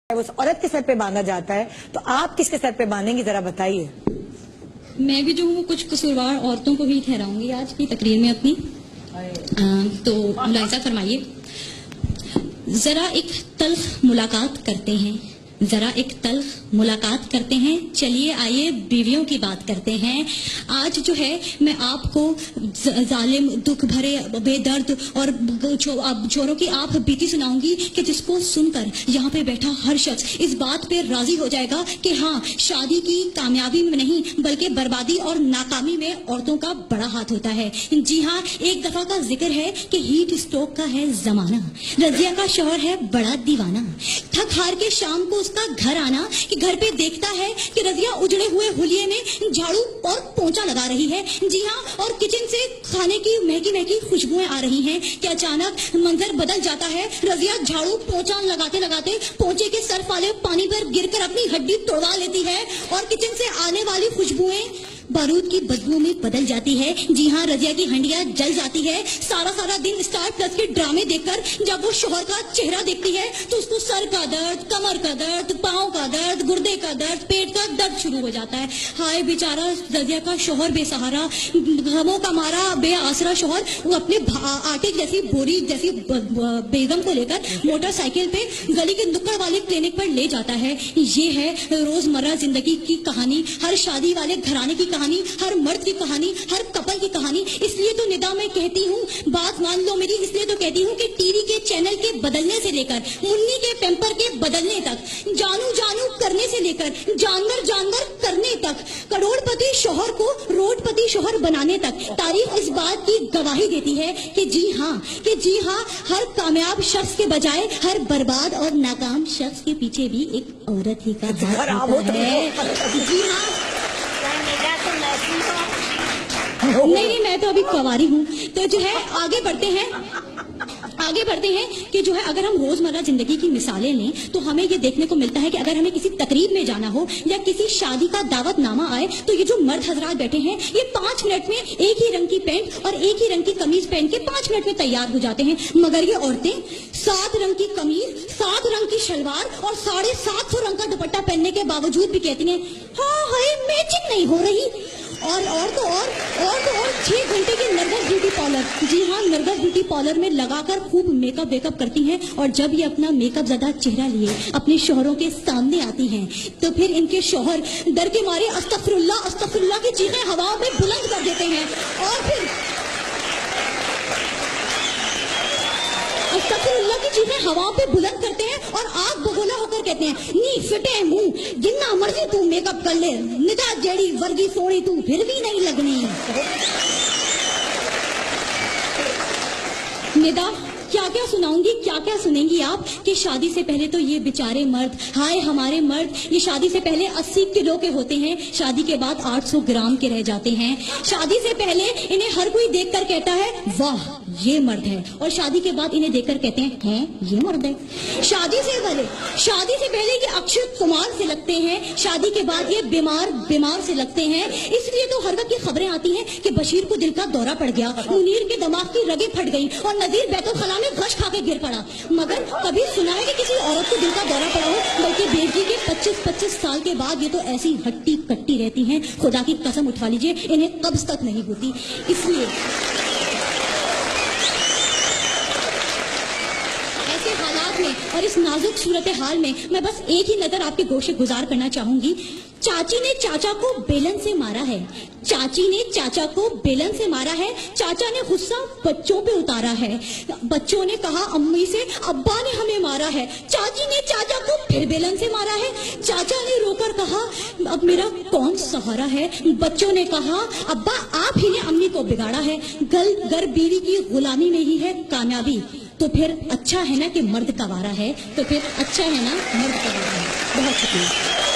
उस औरत के सर पे बांधा जाता है, तो आप किसके सर पे बांधेंगी, जरा बताइए। मैं भी जो हूँ कुछ कसूरवार औरतों को ही ठहराऊंगी आज की तकरीर में अपनी। तो मुलाहिजा फरमाइए, जरा एक तल्ख मुलाकात करते हैं, जरा एक तल्ख मुलाकात करते हैं, चलिए आइए बीवियों की बात करते हैं। आज जो है मैं आपको जालिम, दुख भरे, बेदर्द और छोरों की आप बीती सुनाऊंगी कि जिसको सुनकर यहाँ पे बैठा हर शख्स इस बात पे राजी हो जाएगा कि हाँ, शादी की कामयाबी में नहीं बल्कि बर्बादी और नाकामी में औरतों का बड़ा हाथ होता है। जी हाँ, एक दफा का जिक्र है कि हीट स्ट्रोक का है जमाना, रजिया का शौहर है बड़ा दीवाना, थक हार के शाम को उसका घर आना कि घर पे देखता है कि रजिया उजड़े हुए हुलिये में झाड़ू और पोंछा लगा रही है। जी हाँ, और किचन से खाने की महकी महकी खुशबुएं आ रही हैं कि अचानक मंजर बदल जाता है। रजिया झाड़ू पोंछा लगाते लगाते पोंछे के सर्फ वाले पानी पर गिरकर अपनी हड्डी तोड़वा लेती है और किचन से आने वाली खुशबुएं बारूद की बदबू में बदल जाती है। जी हाँ, रजिया की हंडिया जल जाती है। सारा दिन स्टार प्लस के ड्रामे देखकर जब वो शोहर का चेहरा देखती है तो उसको सर का दर्द, कमर का दर्द, पाँव का दर्द, गुर्दे का दर्द, पेट का दर्द शुरू हो जाता है। हाय बेचारा रजिया का शोहर बेसहारा, गमों का मारा बेआसरा शोहर, वो अपने आटे जैसी बोरी जैसी बेगम को लेकर मोटरसाइकिल पे गली के नुक्कड़ वाले क्लिनिक पर ले जाता है। ये है रोजमर्रा जिंदगी की कहानी, हर शादी वाले घराने की कहानी, हर मर्द की कहानी, हर कपल की कहानी। इसलिए तो निदा मैं कहती हूँ, बात मान लो मेरी, इसलिए तो कहती हूँ कि टीवी के चैनल के बदलने से लेकर मुन्नी के पेम्पर के बदलने तक, जानू जानू करने से लेकर जानवर जानवर करने तक, करोड़पति शोहर को रोडपति शोहर बनाने तक, तारीख इस बात की गवाही देती है कि जी हाँ, हर कामयाब शख्स के बजाय हर बर्बाद और नाकाम शख्स के पीछे भी एक औरत ही का हाथ होता है। जी हाँ, नहीं, मैं तो अभी कुंवारी हूँ। तो जो है आगे बढ़ते हैं कि जो है अगर हम रोजमर्रा जिंदगी की मिसालें लें तो हमें ये देखने को मिलता है कि अगर हमें किसी तकरीब में जाना हो या किसी शादी का दावतनामा आए तो ये जो मर्द हजरात बैठे हैं ये 5 मिनट में एक ही रंग की पैंट और एक ही रंग की कमीज पहन के 5 मिनट में तैयार हो जाते हैं, मगर ये औरतें 7 रंग की कमीज, 7 रंग की शलवार और 750 रंग का दुपट्टा पहनने के बावजूद भी कहती हैं हाँ हाय मैचिंग नहीं हो रही। और 6 घंटे के नरगस ब्यूटी पार्लर, जी हाँ, नरगस ब्यूटी पार्लर में लगाकर खूब मेकअप वेकअप करती हैं और जब ये अपना मेकअप ज़्यादा चेहरा लिए अपने शोहरों के सामने आती हैं तो फिर इनके शोहर डर के मारे अस्तगफिरुल्लाह की चीखें हवाओं में बुलंद कर देते हैं और फिर अस्तगफिरुल्लाह की चीखें हवाओं पे बुलंद करते हैं और आग बगोला होकर कहते हैं नी फिटे मुंह, जिन्ना मर्जी तू मेकअप कर ले, निदा जेड़ी वर्गी सोनी तू फिर भी नहीं लगनी। निदा क्या क्या सुनाऊंगी, क्या क्या सुनेंगी आप कि शादी से पहले तो ये बेचारे मर्द, हाय हमारे मर्द, ये शादी से पहले 80 किलो के होते हैं, शादी के बाद 800 ग्राम के रह जाते हैं। शादी से पहले इन्हें हर कोई देखकर कहता है वाह ये मर्द है, और शादी के बाद इन्हें देखकर कहते हैं ये मर्द है। शादी से पहले ये अक्षय कुमार से लगते हैं, शादी के बाद ये बीमार से लगते हैं। इसलिए तो हर वक्त की खबरें आती हैं कि बशीर को दिल का दौरा पड़ गया, मुनीर के दिमाग की रगें फट गई और नजीर बैतुल खला में गश खा के गिर पड़ा। मगर कभी सुना है कि किसी औरत को दिल का दौरा पड़ा हो? बल्कि बेटी के 25-25 साल के बाद ये तो ऐसी हट्टी कट्टी रहती हैं, खुदा की कसम उठवा लीजिए इन्हें कब्ज तक नहीं होती। इसलिए हालात में और इस नाजुक सूरत हाल में मैं बस एक ही नजर आपके गोशे गुजार करना चाहूंगी। चाची ने चाचा को बेलन से मारा है, चाची ने चाचा को बेलन से मारा है, चाचा ने गुस्सा बच्चों पे उतारा है, बच्चों ने कहा अम्मी से अब्बा ने हमें मारा है, चाची ने चाचा को फिर बेलन से मारा है, चाचा ने रोकर कहा अब मेरा कौन सहारा है, बच्चों ने कहा अब्बा आप ही ने अम्मी को बिगाड़ा है, घर बीवी की गुलामी में ही है कामयाबी, तो फिर अच्छा है ना कि मर्द कवारा है, तो फिर अच्छा है ना मर्द कवारा है। बहुत शुक्रिया।